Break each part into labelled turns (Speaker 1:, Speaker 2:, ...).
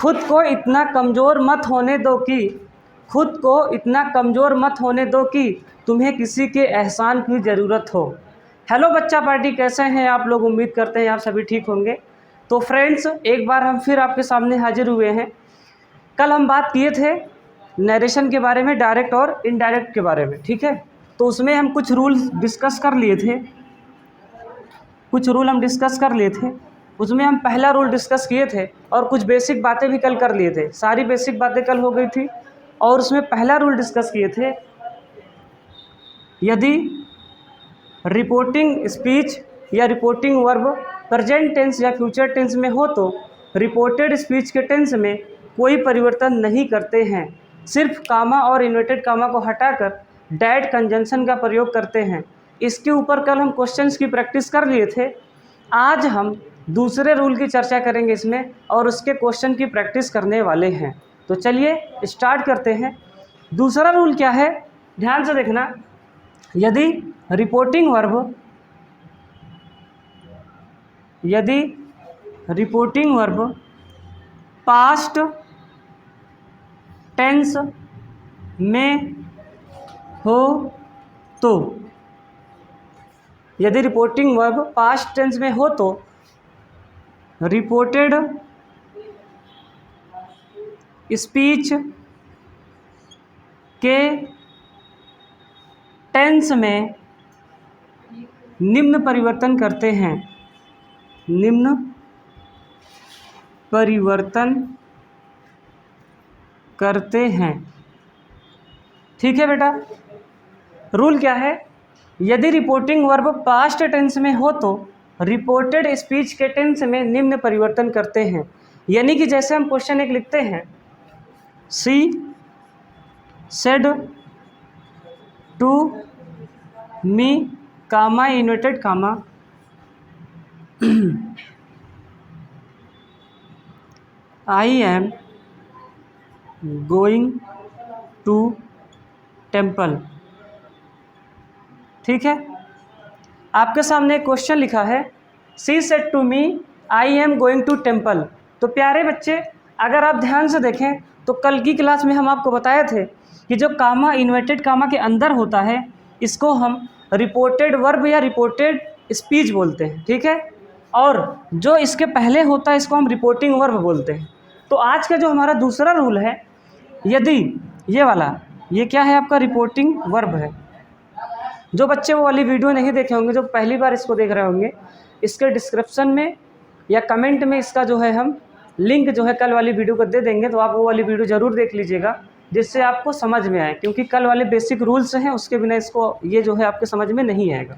Speaker 1: खुद को इतना कमज़ोर मत होने दो कि खुद को इतना कमज़ोर मत होने दो कि तुम्हें किसी के एहसान की ज़रूरत हो। हेलो बच्चा पार्टी, कैसे हैं आप लोग? उम्मीद करते हैं आप सभी ठीक होंगे। तो फ्रेंड्स, एक बार हम फिर आपके सामने हाजिर हुए हैं। कल हम बात किए थे नरेशन के बारे में, डायरेक्ट और इनडायरेक्ट के बारे में, ठीक है। तो उसमें हम कुछ रूल डिस्कस कर लिए थे, उसमें हम पहला रूल डिस्कस किए थे और कुछ बेसिक बातें भी कल कर लिए थे। सारी बेसिक बातें कल हो गई थी और उसमें पहला रूल डिस्कस किए थे, यदि रिपोर्टिंग स्पीच या रिपोर्टिंग वर्ब प्रेजेंट टेंस या फ्यूचर टेंस में हो तो रिपोर्टेड स्पीच के टेंस में कोई परिवर्तन नहीं करते हैं, सिर्फ कामा और इन्वर्टेड कामा को हटाकर डैट कंजंक्शन का प्रयोग करते हैं। इसके ऊपर कल हम क्वेश्चंस की प्रैक्टिस कर लिए थे। आज हम दूसरे रूल की चर्चा करेंगे इसमें और उसके क्वेश्चन की प्रैक्टिस करने वाले हैं। तो चलिए स्टार्ट करते हैं। दूसरा रूल क्या है, ध्यान से देखना। यदि रिपोर्टिंग वर्ब पास्ट टेंस में हो तो, यदि रिपोर्टिंग वर्ब पास्ट टेंस में हो तो रिपोर्टेड स्पीच के टेंस में निम्न परिवर्तन करते हैं, ठीक है बेटा। रूल क्या है, यदि रिपोर्टिंग वर्ब पास्ट टेंस में हो तो रिपोर्टेड स्पीच के टेंस में निम्न परिवर्तन करते हैं। यानी कि जैसे हम क्वेश्चन एक लिखते हैं, she said to me comma inverted comma I am going to temple, ठीक है। आपके सामने एक क्वेश्चन लिखा है, she said to me I am going to temple. तो प्यारे बच्चे, अगर आप ध्यान से देखें तो कल की क्लास में हम आपको बताए थे कि जो कामा इन्वर्टेड कामा के अंदर होता है इसको हम रिपोर्टेड वर्ब या रिपोर्टेड स्पीच बोलते हैं, ठीक है। और जो इसके पहले होता है इसको हम रिपोर्टिंग वर्ब बोलते हैं। तो आज का जो हमारा दूसरा रूल है, यदि ये वाला, ये क्या है आपका, रिपोर्टिंग वर्ब है। जो बच्चे वो वाली वीडियो नहीं देखे होंगे, जो पहली बार इसको देख रहे होंगे, इसके डिस्क्रिप्शन में या कमेंट में इसका जो है हम लिंक जो है कल वाली वीडियो को दे देंगे। तो आप वो वाली वीडियो ज़रूर देख लीजिएगा जिससे आपको समझ में आए, क्योंकि कल वाले बेसिक रूल्स हैं, उसके बिना इसको ये जो है आपके समझ में नहीं आएगा।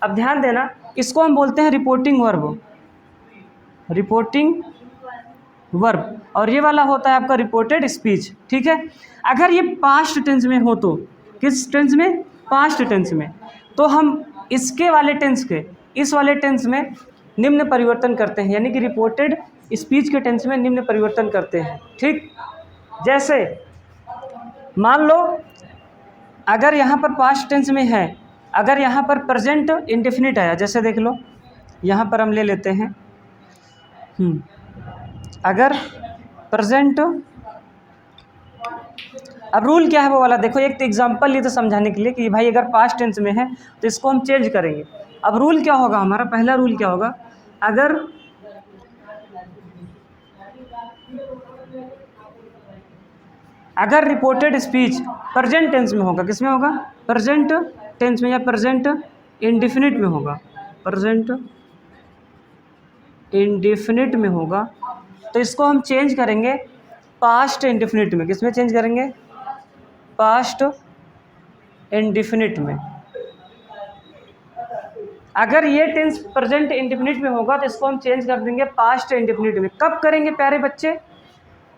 Speaker 1: अब ध्यान देना, इसको हम बोलते हैं रिपोर्टिंग वर्ब, और ये वाला होता है आपका रिपोर्टेड स्पीच, ठीक है। अगर ये पास्ट टेंस में हो तो, किस टेंस में, पास्ट टेंस में, तो हम इसके वाले टेंस के इस वाले टेंस में निम्न परिवर्तन करते हैं, यानी कि रिपोर्टेड स्पीच के टेंस में निम्न परिवर्तन करते हैं, ठीक। जैसे मान लो अगर यहाँ पर पास्ट टेंस में है, अगर यहाँ पर प्रेजेंट इंडेफिनिट आया, जैसे देख लो यहाँ पर हम ले लेते हैं, अगर प्रेजेंट, अब रूल क्या है वो वाला देखो, एक एग्जांपल लिए तो समझाने के लिए कि भाई अगर पास्ट टेंस में है तो इसको हम चेंज करेंगे। अब रूल क्या होगा हमारा, पहला रूल क्या होगा, अगर रिपोर्टेड स्पीच प्रेजेंट टेंस में होगा, किस में होगा, प्रेजेंट टेंस में या प्रेजेंट इंडेफिनिट में होगा, प्रेजेंट इंडेफिनिट में होगा, तो इसको हम चेंज करेंगे पास्ट इंडेफिनिट में। किस में चेंज करेंगे, पास्ट इंडेफिनिट में। अगर ये टेंस प्रेजेंट इंडेफिनिट में होगा तो इसको हम चेंज कर देंगे पास्ट इंडेफिनिट में। कब करेंगे प्यारे बच्चे,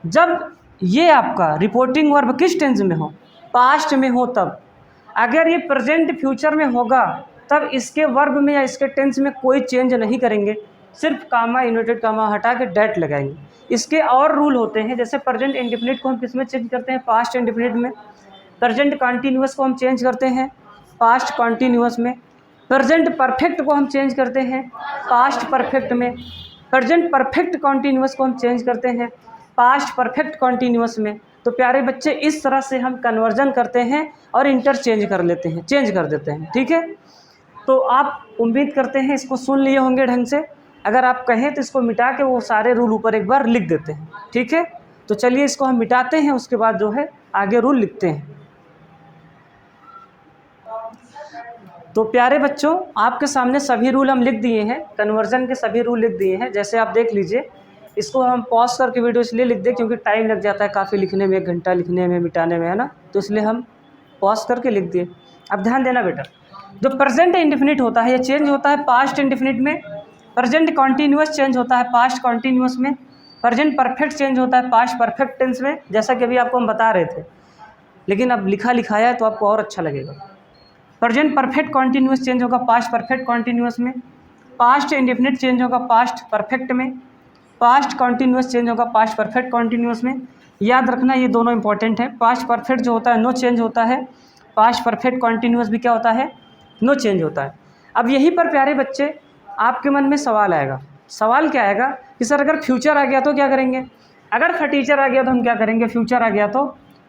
Speaker 1: जब ये आपका रिपोर्टिंग वर्ब किस टेंस में हो, पास्ट में हो तब। अगर ये प्रेजेंट फ्यूचर में होगा तब इसके वर्ब में या इसके टेंस में कोई चेंज नहीं करेंगे, सिर्फ कामा इन्वर्टेड कामा हटा के डैट लगाएंगे। इसके और रूल होते हैं, जैसे प्रेजेंट इंडेफिनिट को हम किस में चेंज करते हैं, पास्ट इंडेफिनिट में। प्रेजेंट कॉन्टीन्यूअस को हम चेंज करते हैं पास्ट कॉन्टीन्यूअस में। प्रेजेंट परफेक्ट को हम चेंज करते हैं पास्ट परफेक्ट में। प्रेजेंट परफेक्ट कॉन्टीन्यूअस को हम चेंज करते हैं पास्ट परफेक्ट कॉन्टीन्यूअस में। तो प्यारे बच्चे इस तरह से हम कन्वर्जन करते हैं और इंटरचेंज कर लेते हैं, चेंज कर देते हैं। ठीक है, तो आप उम्मीद करते हैं इसको सुन लिए होंगे ढंग से। अगर आप कहें तो इसको मिटा के वो सारे रूल ऊपर एक बार लिख देते हैं। ठीक है, तो चलिए इसको हम मिटाते हैं, उसके बाद जो है आगे रूल लिखते हैं। तो प्यारे बच्चों, आपके सामने सभी रूल हम लिख दिए हैं, कन्वर्जन के सभी रूल लिख दिए हैं। जैसे आप देख लीजिए, इसको हम पॉज करके वीडियो इसलिए लिख दें क्योंकि टाइम लग जाता है काफ़ी लिखने में, 1 घंटा लिखने में, मिटाने में, है ना। तो इसलिए हम पॉज करके लिख दिए। अब ध्यान देना बेटा, जो प्रेजेंट इंडेफिनिट होता है ये चेंज होता है पास्ट इंडेफिनिट में, प्रेजेंट कॉन्टीन्यूअस चेंज होता है पास्ट कॉन्टीन्यूअस में, प्रेजेंट परफेक्ट चेंज होता है पास्ट परफेक्ट टेंस में, जैसा कि अभी आपको हम बता रहे थे, लेकिन अब लिखा लिखाया है तो आपको और अच्छा लगेगा। प्रेजेंट परफेक्ट कॉन्टीन्यूअस चेंज होगा पास्ट परफेक्ट कॉन्टीन्यूअस में, पास्ट इंडेफिनिट चेंज होगा पास्ट परफेक्ट में, पास्ट कॉन्टीन्यूअस चेंज होगा पास्ट परफेक्ट कॉन्टीन्यूअस में। याद रखना ये दोनों इंपॉर्टेंट है। पास्ट परफेक्ट जो होता है नो चेंज होता है, पास्ट परफेक्ट कॉन्टीन्यूअस भी क्या होता है, नो चेंज होता है। अब यहीं पर प्यारे बच्चे आपके मन में सवाल आएगा। सवाल क्या आएगा कि सर अगर फ्यूचर आ गया तो क्या करेंगे, अगर फटीचर आ गया तो हम क्या करेंगे, फ्यूचर आ गया तो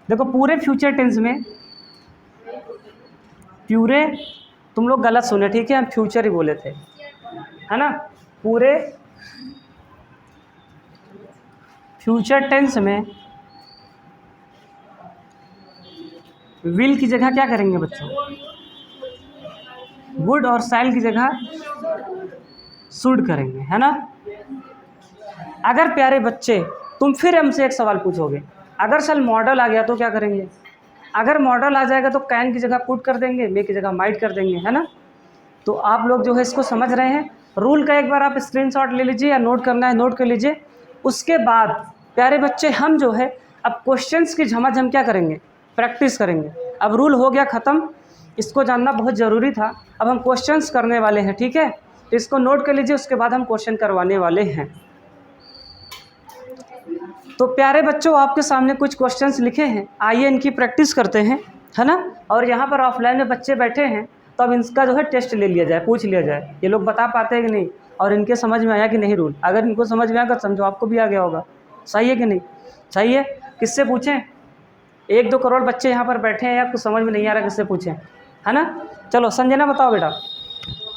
Speaker 1: देखो पूरे फ्यूचर टेंस में, प्यूरे तुम लोग गलत सुने, ठीक है, हम फ्यूचर ही बोले थे, है ना। पूरे फ्यूचर टेंस में विल की जगह क्या करेंगे बच्चों, वुड, और शैल की जगह शुड करेंगे, है ना। अगर प्यारे बच्चे तुम फिर हमसे एक सवाल पूछोगे, अगर सर मॉडल आ गया तो क्या करेंगे, अगर मॉडल आ जाएगा तो कैन की जगह पुट कर देंगे, मे की जगह माइट कर देंगे, है ना। तो आप लोग जो है इसको समझ रहे हैं। रूल का एक बार आप स्क्रीनशॉट ले लीजिए, या नोट करना है नोट कर लीजिए। उसके बाद प्यारे बच्चे हम जो है अब क्वेश्चंस की झमाझम हम क्या करेंगे, प्रैक्टिस करेंगे। अब रूल हो गया ख़त्म, इसको जानना बहुत ज़रूरी था। अब हम क्वेश्चंस करने वाले हैं, ठीक है, तो इसको नोट कर लीजिए, उसके बाद हम क्वेश्चन करवाने वाले हैं। तो प्यारे बच्चों आपके सामने कुछ क्वेश्चंस लिखे हैं, आइए इनकी प्रैक्टिस करते हैं, है ना। और यहाँ पर ऑफलाइन में बच्चे बैठे हैं तो अब इनका जो है टेस्ट ले लिया जाए, पूछ लिया जाए, ये लोग बता पाते हैं कि नहीं, और इनके समझ में आया कि नहीं रूल। अगर इनको समझ में आया तो समझो आपको भी आ गया होगा। सही है कि नहीं, सही है। किससे पूछें, 1-2 करोड़ बच्चे यहाँ पर बैठे हैं, आपको समझ में नहीं आ रहा किससे पूछें, है ना। चलो संजना बताओ बेटा,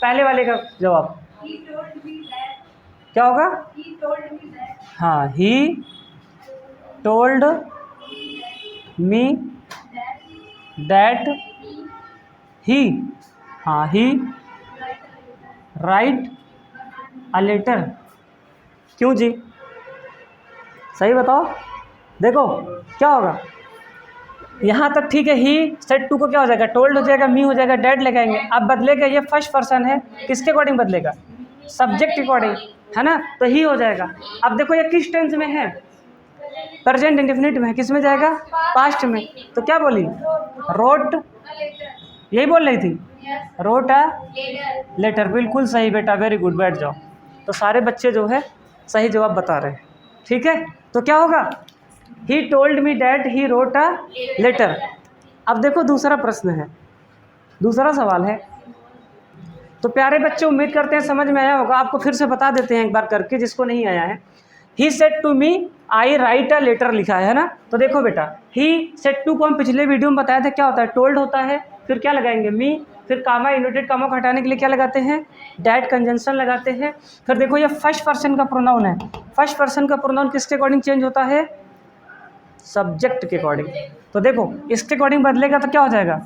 Speaker 1: पहले वाले का जवाब क्या होगा। हाँ, ही टोल्ड मी दैट ही, हाँ, ही राइट अ लेटर। क्यों जी, सही बताओ। देखो क्या होगा, यहाँ तक ठीक है। ही सेट टू को क्या हो जाएगा, टोल्ड हो जाएगा, मी हो जाएगा, डैड लगाएंगे। अब बदलेगा, ये फर्स्ट पर्सन है, किसके अकॉर्डिंग बदलेगा, सब्जेक्ट के अकॉर्डिंग, है ना। तो ही हो जाएगा। अब देखो ये किस टेंस में है, प्रेजेंट इंडेफिनिट में है, किस में जाएगा, पास्ट में। तो क्या बोली, रोट, यही बोल रही थी, रोट अ लेटर। बिल्कुल सही बेटा, वेरी गुड, बैठ जाओ। तो सारे बच्चे जो है सही जवाब बता रहे हैं, ठीक है। तो क्या होगा, he told me that he wrote a letter. अब देखो दूसरा प्रश्न है, दूसरा सवाल है। तो प्यारे बच्चे उम्मीद करते हैं समझ में आया होगा, आपको फिर से बता देते हैं एक बार करके, जिसको नहीं आया है। He said to me I write a letter लिखा है ना। तो देखो बेटा, ही सेड टू को हम पिछले वीडियो में बताया था क्या होता है, टोल्ड होता है, फिर क्या लगाएंगे, मी, फिर कामा, इन्वर्टेड कामा को हटाने के लिए क्या लगाते हैं, डैट कंजंक्शन लगाते हैं। फिर देखो ये फर्स्ट पर्सन का प्रोनाउन है, फर्स्ट पर्सन का प्रोनाउन किसके अकॉर्डिंग चेंज होता है, सब्जेक्ट के अकॉर्डिंग। तो देखो इसके अकॉर्डिंग बदलेगा तो क्या हो जाएगा,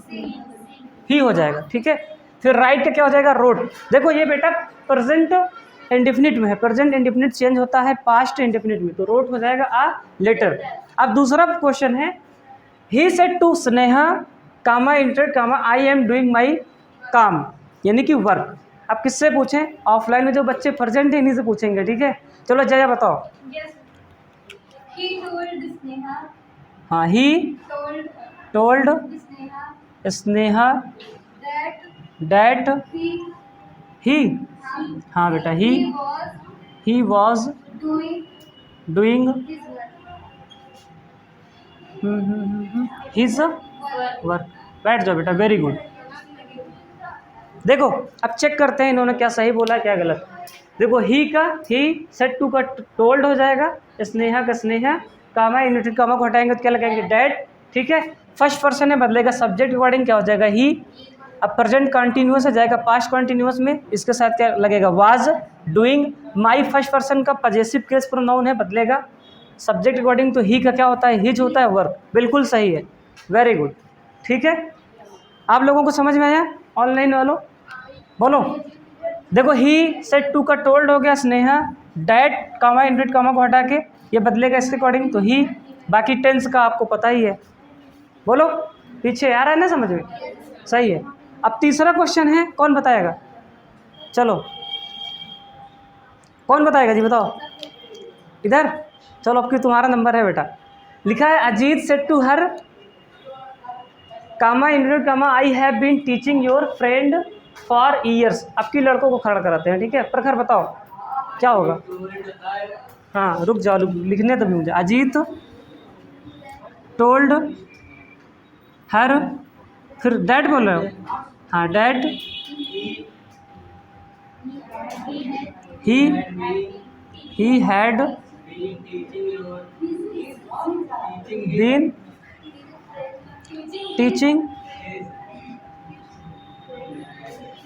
Speaker 1: ही हो जाएगा, ठीक है। फिर राइट का क्या हो जाएगा, रोट। देखो ये बेटा प्रेजेंट इंडेफिनिट में है, प्रेजेंट इंडेफिनिट चेंज होता है पास्ट इंडेफिनिट में, तो रोट हो जाएगा अ लेटर। अब दूसरा क्वेश्चन है, he said to Sneha comma inverted comma I am doing my काम, यानी कि वर्क। अब किससे पूछें, ऑफलाइन में जो बच्चे प्रेजेंट है इन्हीं से पूछेंगे, ठीक है। चलो जया बताओ। हाँ, he told Sneha that he, हाँ बेटा, he was doing his work. बैठ जाओ बेटा, वेरी गुड। देखो अब चेक करते हैं इन्होंने क्या सही बोला क्या गलत। देखो ही का ही, सेड टू का टोल्ड हो जाएगा, स्नेहा का स्नेहा, कामा इन्वर्टेड कामा को हटाएंगे तो क्या लगाएंगे डैड, ठीक है। फर्स्ट पर्सन में बदलेगा सब्जेक्ट अकॉर्डिंग क्या हो जाएगा ही। अब प्रेजेंट कंटिन्यूअस है जाएगा पास्ट कंटिन्यूअस में, इसके साथ क्या लगेगा was doing. My first person का पजेसिव केस प्रोनाउन है, बदलेगा सब्जेक्ट अकॉर्डिंग, तो ही का क्या होता है हिज होता है वर्क, बिल्कुल सही है, वेरी गुड, ठीक है। आप लोगों को समझ में आया ऑनलाइन वालों, बोलो। देखो ही सेट टू का टोल्ड हो गया स्नेहा, डैड कामा इन्वर्टेड कामा को हटा के ये बदलेगा इसके अकॉर्डिंग तो ही, बाकी टेंस का आपको पता ही है, बोलो पीछे आ रहा है ना समझ में, सही है। अब तीसरा क्वेश्चन है, कौन बताएगा, चलो कौन बताएगा जी बताओ, इधर चलो, अब की तुम्हारा नंबर है बेटा। लिखा है Ajit said to her comma inverted comma I have been teaching your friend for years. अब की लड़कों को खड़ा कराते हैं, ठीक है, प्रखर बताओ क्या होगा। हाँ रुक जाओ, लिखने तो भी मुझे। अजीत टोल्ड हर, फिर डैड बोल रहे हो, हाँ that he had been teaching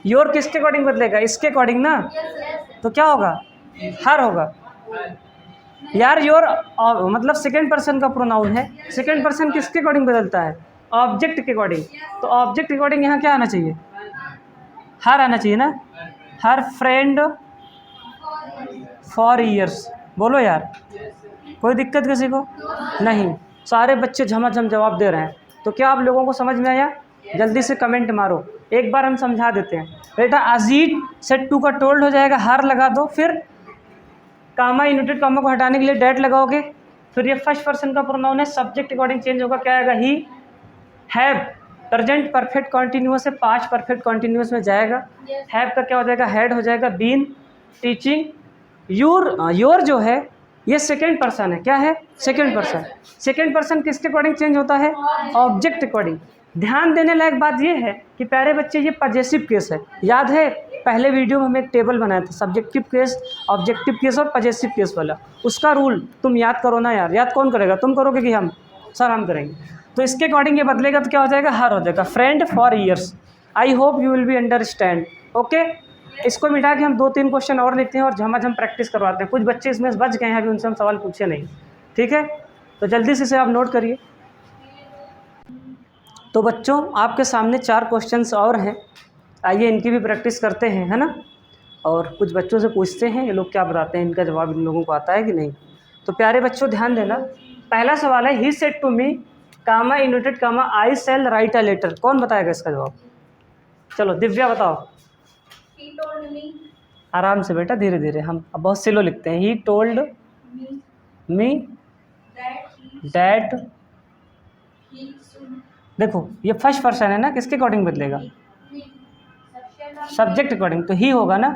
Speaker 1: your, किसके अकॉर्डिंग बदलेगा इसके अकॉर्डिंग ना, तो क्या होगा हर होगा यार। योर मतलब सेकेंड पर्सन का प्रोनाउन है, सेकेंड पर्सन किसके अकॉर्डिंग बदलता है ऑब्जेक्ट के अकॉर्डिंग, तो ऑब्जेक्ट के अकॉर्डिंग यहाँ क्या आना चाहिए हर आना चाहिए ना। हर फ्रेंड फॉर ईयर्स, बोलो यार कोई दिक्कत किसी को नहीं, सारे बच्चे झमाझम जवाब दे रहे हैं। तो क्या आप लोगों को समझ में आया, जल्दी से कमेंट मारो, एक बार हम समझा देते हैं बेटा। अजीत सेट टू का टोल्ड हो जाएगा, हार लगा दो, फिर कामा इन्वर्टेड कामा को हटाने के लिए डैट लगाओगे, फिर ये फर्स्ट पर्सन का प्रोनाउन है, सब्जेक्ट अकॉर्डिंग चेंज होगा, क्या आएगा he have, present perfect continuous से पास्ट परफेक्ट कॉन्टिन्यूअस में जाएगा, हैव का क्या हो जाएगा हैड हो जाएगा, बीन टीचिंग योर जो है ये सेकेंड पर्सन है, क्या है सेकेंड पर्सन। सेकेंड पर्सन किसके अकॉर्डिंग चेंज होता है ऑब्जेक्ट अकॉर्डिंग। ध्यान देने लायक बात ये है कि प्यारे बच्चे ये पजेसिव केस है, याद है पहले वीडियो में हम एक टेबल बनाया था सब्जेक्टिव केस, ऑब्जेक्टिव केस और पजेसिव केस वाला, उसका रूल तुम याद करो ना यार, याद कौन करेगा तुम करोगे कि हम, सर हम करेंगे। तो इसके अकॉर्डिंग ये बदलेगा तो क्या हो जाएगा हर हो जाएगा, friend for years. I hope you will be understand, okay. इसको मिटा के हम 2-3 क्वेश्चन और लिखते हैं और झमाझम प्रैक्टिस करवाते हैं, कुछ बच्चे इसमें बच गए हैं अभी, उनसे हम सवाल पूछे नहीं, ठीक है। तो जल्दी से इसे आप नोट करिए। तो बच्चों आपके सामने 4 क्वेश्चंस और हैं, आइए इनकी भी प्रैक्टिस करते हैं, है ना। और कुछ बच्चों से पूछते हैं ये लोग क्या बताते हैं, इनका जवाब इन लोगों को आता है कि नहीं। तो प्यारे बच्चों ध्यान देना, पहला सवाल है he said to me comma inverted comma I shall write a letter, कौन बताएगा इसका जवाब, चलो दिव्या बताओ। आराम से बेटा, धीरे धीरे, हम अब बहुत स्लो लिखते हैं। ही टोल्ड मी दैट, देखो ये फर्स्ट पर्सन है ना, किसके अकॉर्डिंग बदलेगा सब्जेक्ट अकॉर्डिंग, तो ही होगा ना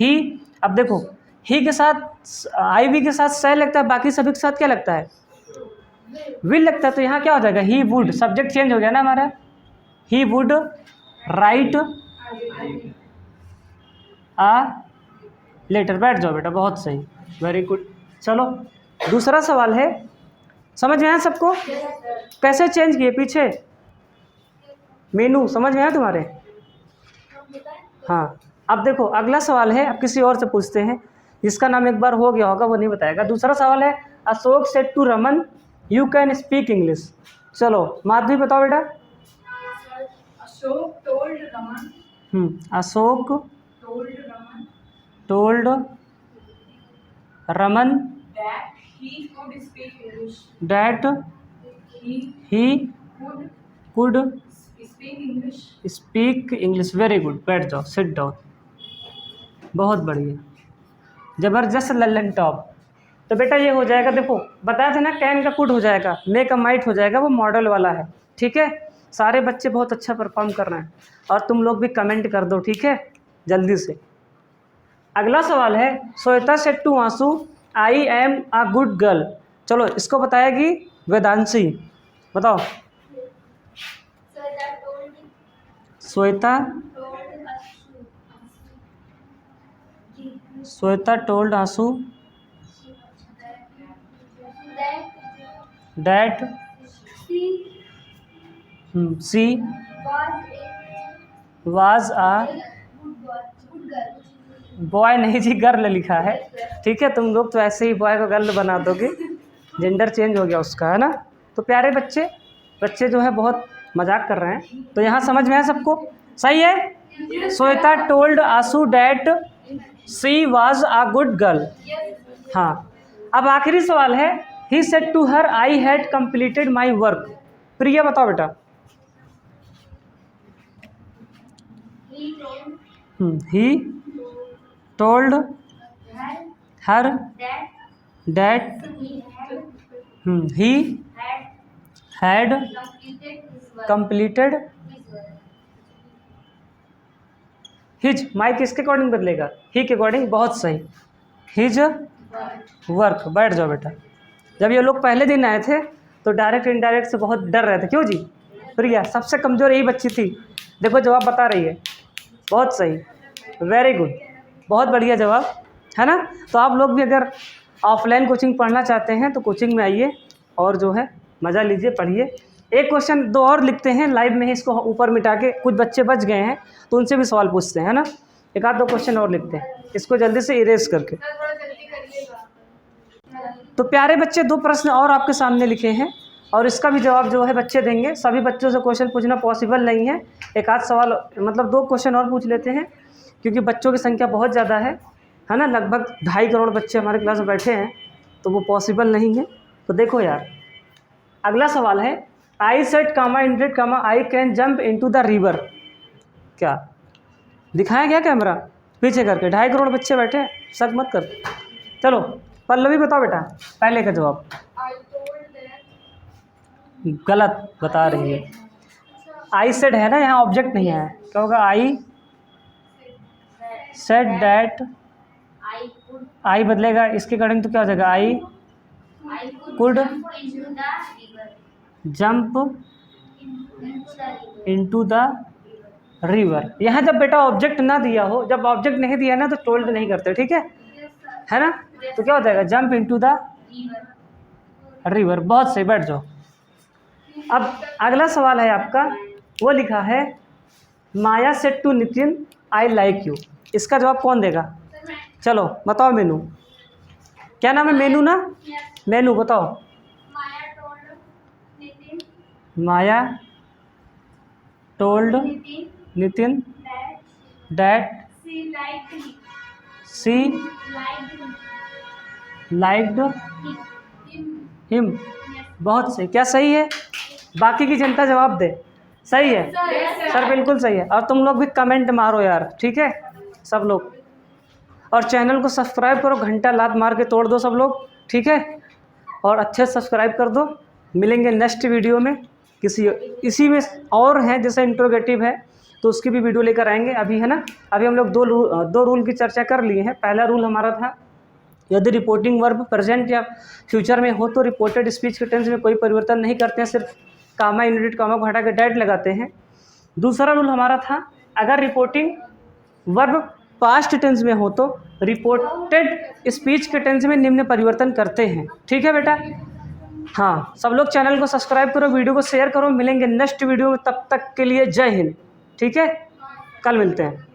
Speaker 1: ही। अब देखो ही के साथ आई वी के साथ से लगता है, बाकी सभी के साथ क्या लगता है विल लगता है, तो यहाँ क्या हो जाएगा ही वुड, सब्जेक्ट चेंज हो गया ना हमारा, he would write a letter. बैठ जाओ बेटा, बहुत सही, वेरी गुड। चलो दूसरा सवाल है, समझ में आया सबको, कैसे चेंज किए पीछे मेनू, समझ में आया तुम्हारे, हाँ। अब देखो अगला सवाल है, अब किसी और से पूछते हैं जिसका नाम एक बार हो गया होगा वो नहीं बताएगा। दूसरा सवाल है Ashok said to Raman you can speak English. चलो माधवी बताओ बेटा।
Speaker 2: Ashok told Raman,
Speaker 1: Ashok told Raman
Speaker 2: that he could speak English.
Speaker 1: that he could
Speaker 2: Speak English.
Speaker 1: Speak English, very good, बैठ जाओ, सिट डाउन, बहुत बढ़िया, ज़बरदस्त लल्लन टॉप। तो बेटा ये हो जाएगा, देखो बताया था ना कैन का कुड हो जाएगा, मेक अ माइट हो जाएगा, वो मॉडल वाला है, ठीक है। सारे बच्चे बहुत अच्छा परफॉर्म कर रहे हैं और तुम लोग भी कमेंट कर दो, ठीक है जल्दी से। अगला सवाल है श्वेता सेड टू आंसू I am a good girl. चलो इसको बताएगी वेदांशी, बताओ। Shweta Shweta told Anshu that she was uh boy नहीं जी, गर्ल लिखा है। ठीक है, तुम लोग तो ऐसे ही बॉय को गर्ल बना दोगे, जेंडर चेंज हो गया उसका, है ना। तो प्यारे बच्चे बच्चे जो है बहुत मजाक कर रहे हैं, तो यहाँ समझ में है सबको, सही है। Shweta told Anshu that she was a good girl. हाँ, अब आखिरी सवाल है, he said to her I had completed my work. Priya बताओ बेटा। He told her that he had completed his. माइक किसके अकॉर्डिंग बदलेगा? ही के अकॉर्डिंग, बहुत सही। His work. बैठ जाओ बेटा। जब ये लोग पहले दिन आए थे तो डायरेक्ट इनडायरेक्ट से बहुत डर रहे थे, क्यों जी? प्रिया सबसे कमज़ोर यही बच्ची थी, देखो जवाब बता रही है, बहुत सही, वेरी गुड, बहुत बढ़िया जवाब, है ना। तो आप लोग भी अगर ऑफलाइन कोचिंग पढ़ना चाहते हैं तो कोचिंग में आइए और जो है मज़ा लीजिए, पढ़िए। एक क्वेश्चन दो और लिखते हैं लाइव में ही, इसको ऊपर मिटा के, कुछ बच्चे बच गए हैं तो उनसे भी सवाल पूछते हैं, है ना। एक आध दो क्वेश्चन और लिखते हैं, इसको जल्दी से इरेज करके। तो प्यारे बच्चे, दो प्रश्न और आपके सामने लिखे हैं और इसका भी जवाब जो है बच्चे देंगे। सभी बच्चों से क्वेश्चन पूछना पॉसिबल नहीं है, एक आध सवाल मतलब दो क्वेश्चन और पूछ लेते हैं, क्योंकि बच्चों की संख्या बहुत ज़्यादा है ना। लगभग 2.5 करोड़ बच्चे हमारे क्लास में बैठे हैं, तो वो पॉसिबल नहीं है। तो देखो यार, अगला सवाल है, I said comma indeed comma I can jump into the river. क्या दिखाया गया कैमरा पीछे करके? 2.5 करोड़ बच्चे बैठे हैं, शक मत कर। चलो पल्लवी बताओ बेटा पहले का जवाब। गलत बता रही है, आई सेड है ना, यहाँ ऑब्जेक्ट नहीं है, क्या होगा? आई सेड डैट, आई बदलेगा इसके अकॉर्डिंग तो क्या हो जाएगा? I could jump into the river. यहाँ जब बेटा ऑब्जेक्ट ना दिया हो, जब ऑब्जेक्ट नहीं दिया ना तो टोल्ड नहीं करते, ठीक है ना। तो क्या हो जाएगा? Jump into the river. बहुत सही, बैठ जाओ। अब अगला सवाल है आपका, वो लिखा है, Maya said to Nitin I like you. इसका जवाब कौन देगा? चलो बताओ। मेनू, क्या नाम है? मेनू ना, मेनू बताओ। Maya told Nitin that she liked him. बहुत सही, क्या सही है? बाकी की जनता जवाब दे, सही है सर, बिल्कुल सही है। और तुम लोग भी कमेंट मारो यार, ठीक है सब लोग। और चैनल को सब्सक्राइब करो, घंटा लात मार के तोड़ दो सब लोग, ठीक है। और अच्छे से सब्सक्राइब कर दो। मिलेंगे नेक्स्ट वीडियो में किसी इसी में और हैं, जैसे इंट्रोगेटिव है तो उसकी भी वीडियो लेकर आएंगे अभी, है ना। अभी हम लोग दो रूल की चर्चा कर लिए हैं। पहला रूल हमारा था, यदि रिपोर्टिंग वर्ब प्रेजेंट या फ्यूचर में हो तो रिपोर्टेड स्पीच के टेंस में कोई परिवर्तन नहीं करते हैं, सिर्फ कामा यूनिट कामा को हटा के डैट लगाते हैं। दूसरा रूल हमारा था, अगर रिपोर्टिंग वर्ब पास्ट टेंस में हो तो रिपोर्टेड स्पीच के टेंस में निम्न परिवर्तन करते हैं, ठीक है बेटा। हाँ, सब लोग चैनल को सब्सक्राइब करो, वीडियो को शेयर करो। मिलेंगे नेक्स्ट वीडियो में, तब तक के लिए जय हिंद, ठीक है। कल मिलते हैं।